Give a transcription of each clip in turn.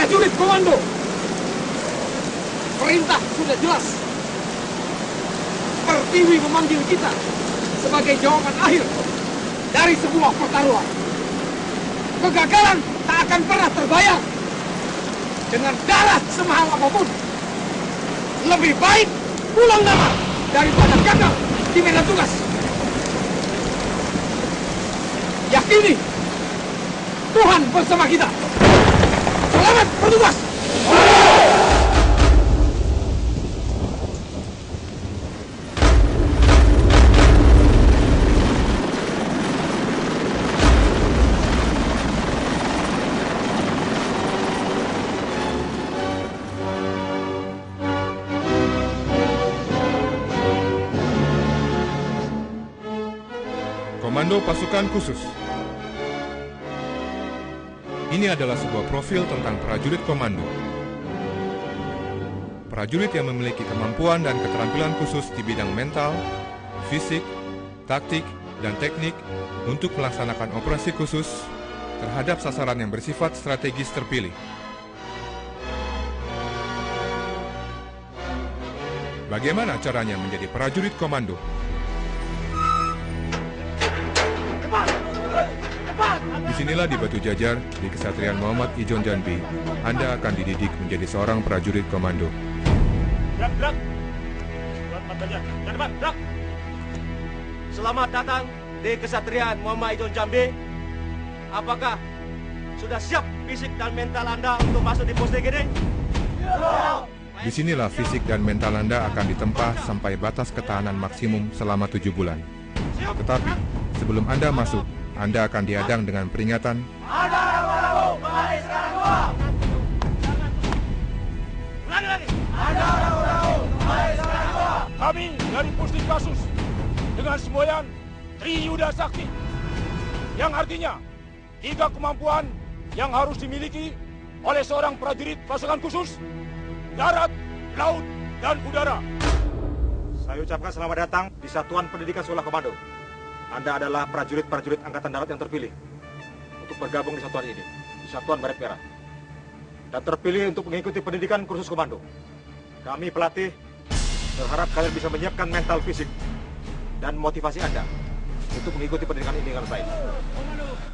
prajurit komando. Perintah sudah jelas. Pertiwi memanggil kita sebagai jawaban akhir dari sebuah pertaruhan. Kegagalan tak akan pernah terbayar dengan darah semahal apapun. Lebih baik pulang nama daripada gagal di medan tugas. Yakini Tuhan bersama kita. Selamat bertugas. Komando Pasukan Khusus. Ini adalah sebuah profil tentang prajurit komando. Prajurit yang memiliki kemampuan dan keterampilan khusus di bidang mental, fisik, taktik, dan teknik untuk melaksanakan operasi khusus terhadap sasaran yang bersifat strategis terpilih. Bagaimana caranya menjadi prajurit komando? Disinilah di Batu Jajar, di Kesatrian Muhammad Ijon Jambi, Anda akan dididik menjadi seorang prajurit komando. Gerak! Gerak! Selamat datang di Kesatrian Muhammad Ijon Jambi. Apakah sudah siap fisik dan mental Anda untuk masuk di pos DGD? Disinilah fisik dan mental Anda akan ditempa sampai batas ketahanan maksimum selama 7 bulan. Tetapi, sebelum Anda masuk, Anda akan dihadang dengan peringatan Kami dari Pusdikasus dengan semboyan Triyuda Sakti, yang artinya 3 kemampuan yang harus dimiliki oleh seorang prajurit pasukan khusus darat, laut, dan udara. Saya ucapkan selamat datang di Satuan Pendidikan Sekolah Komando. Anda adalah prajurit-prajurit Angkatan Darat yang terpilih untuk bergabung di satuan ini, di Satuan Baret Merah. Dan terpilih untuk mengikuti pendidikan kursus komando. Kami pelatih berharap kalian bisa menyiapkan mental fisik dan motivasi Anda untuk mengikuti pendidikan ini dengan baik.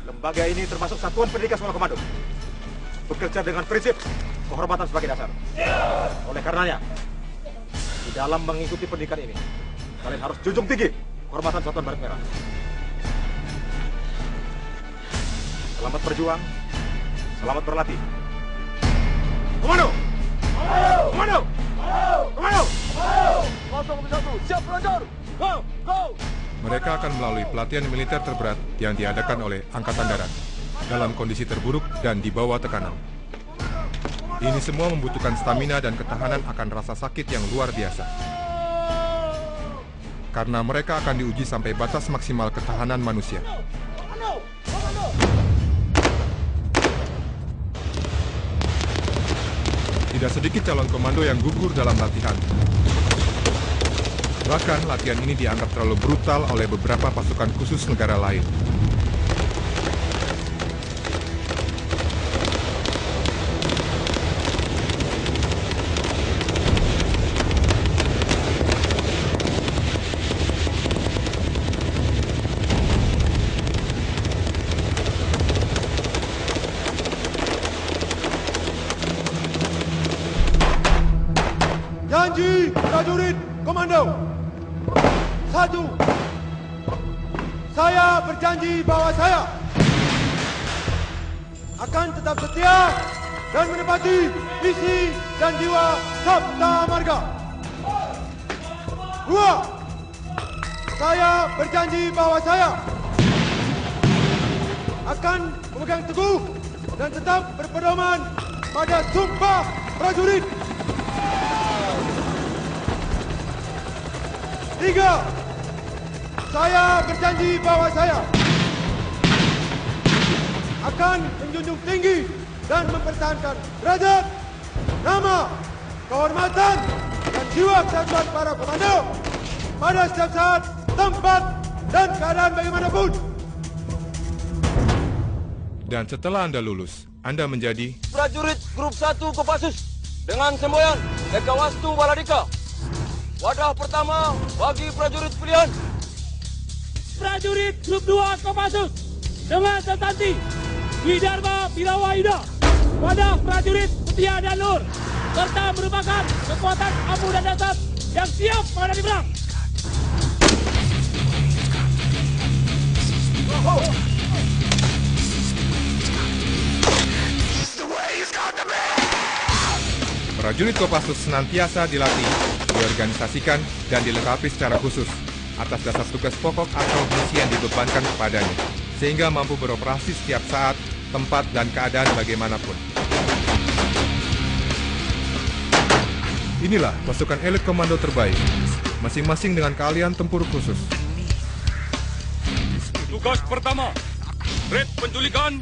Lembaga ini termasuk Satuan Pendidikan Sekolah Komando, bekerja dengan prinsip kehormatan sebagai dasar. Oleh karenanya, di dalam mengikuti pendidikan ini, kalian harus junjung tinggi kehormatan Satuan Baret Merah. Selamat berjuang, selamat berlatih. Komando! Komando! Komando! 001, siap pelajar! Go! Mereka akan melalui pelatihan militer terberat yang diadakan oleh Angkatan Darat dalam kondisi terburuk dan di bawah tekanan. Ini semua membutuhkan stamina dan ketahanan akan rasa sakit yang luar biasa. Karena mereka akan diuji sampai batas maksimal ketahanan manusia. Tidak sedikit calon komando yang gugur dalam latihan. Bahkan latihan ini dianggap terlalu brutal oleh beberapa pasukan khusus negara lain. Janji prajurit komando. 1. Saya berjanji bahwa saya akan tetap setia dan menepati misi dan jiwa Sabta Marga. 2. Saya berjanji bahwa saya akan memegang teguh dan tetap berpedoman pada sumpah prajurit. 3. Saya berjanji bahwa saya akan menjunjung tinggi dan mempertahankan derajat, nama, kehormatan, dan jiwa kesatuan para komando pada setiap saat, tempat, dan keadaan bagaimanapun. Dan setelah Anda lulus, Anda menjadi prajurit grup 1 Kopassus dengan semboyan Eka Wastu Baladika. Wadah pertama bagi prajurit pilihan. Prajurit grup 2 Kopassus dengan setanti Widharma Birawayuda. Wadah prajurit setia dan lur, serta merupakan kekuatan ampuh dan dasar yang siap menghadapi perang. prajurit Kopassus senantiasa dilatih, diorganisasikan, dan dilengkapi secara khusus atas dasar tugas pokok atau misi yang dibebankan kepadanya, sehingga mampu beroperasi setiap saat, tempat, dan keadaan bagaimanapun. Inilah pasukan elit komando terbaik, masing-masing dengan keahlian tempur khusus. Tugas pertama, red penculikan,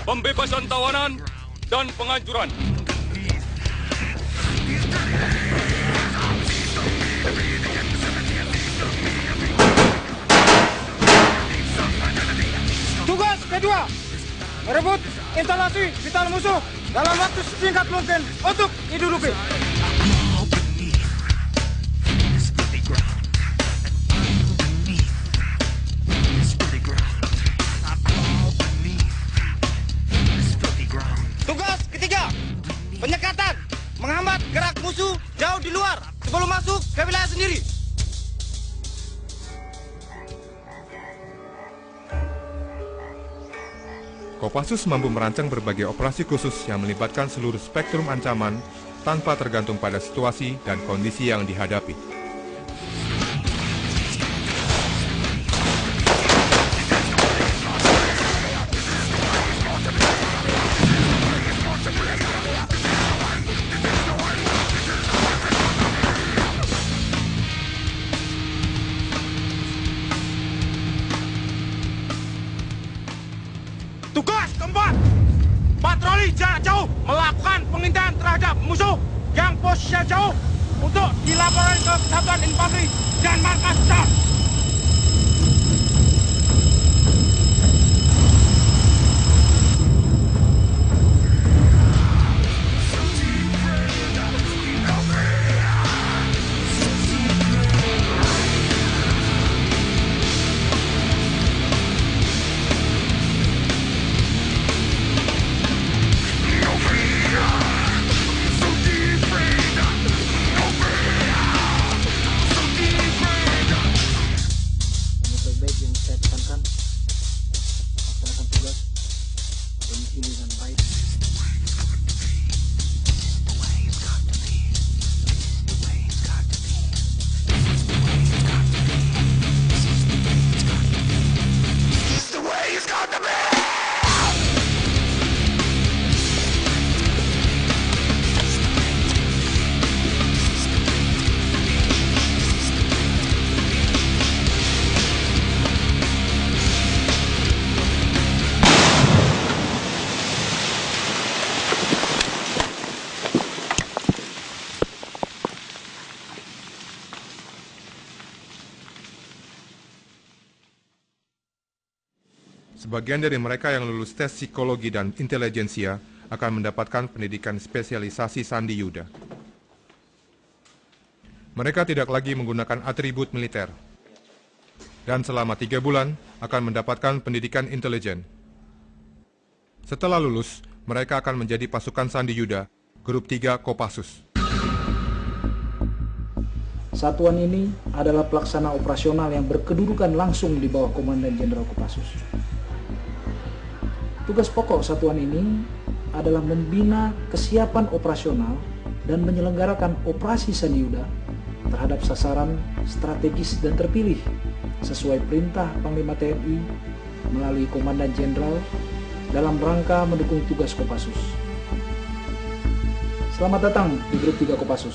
pembebasan tawanan, dan penghancuran. Tugas kedua, merebut instalasi vital musuh dalam waktu sesingkat mungkin untuk diduduki. Tugas ketiga, penyekatan, menghambat gerak musuh jauh di luar sebelum masuk ke wilayah sendiri. Kopassus mampu merancang berbagai operasi khusus yang melibatkan seluruh spektrum ancaman tanpa tergantung pada situasi dan kondisi yang dihadapi. Tugas keempat, patroli jarak jauh melakukan pengintaian terhadap musuh yang posisinya jauh untuk dilaporkan ke Satuan Infanteri dan Markas Besar. Sebagian dari mereka yang lulus tes psikologi dan intelijensia akan mendapatkan pendidikan spesialisasi Sandi Yuda. Mereka tidak lagi menggunakan atribut militer, dan selama 3 bulan akan mendapatkan pendidikan intelijen. Setelah lulus, mereka akan menjadi pasukan Sandi Yuda, grup 3 Kopassus. Satuan ini adalah pelaksana operasional yang berkedudukan langsung di bawah Komandan Jenderal Kopassus. Tugas pokok satuan ini adalah membina kesiapan operasional dan menyelenggarakan operasi Sandi Yuda terhadap sasaran strategis dan terpilih sesuai perintah Panglima TNI melalui Komandan Jenderal dalam rangka mendukung tugas Kopassus. Selamat datang di grup 3 Kopassus.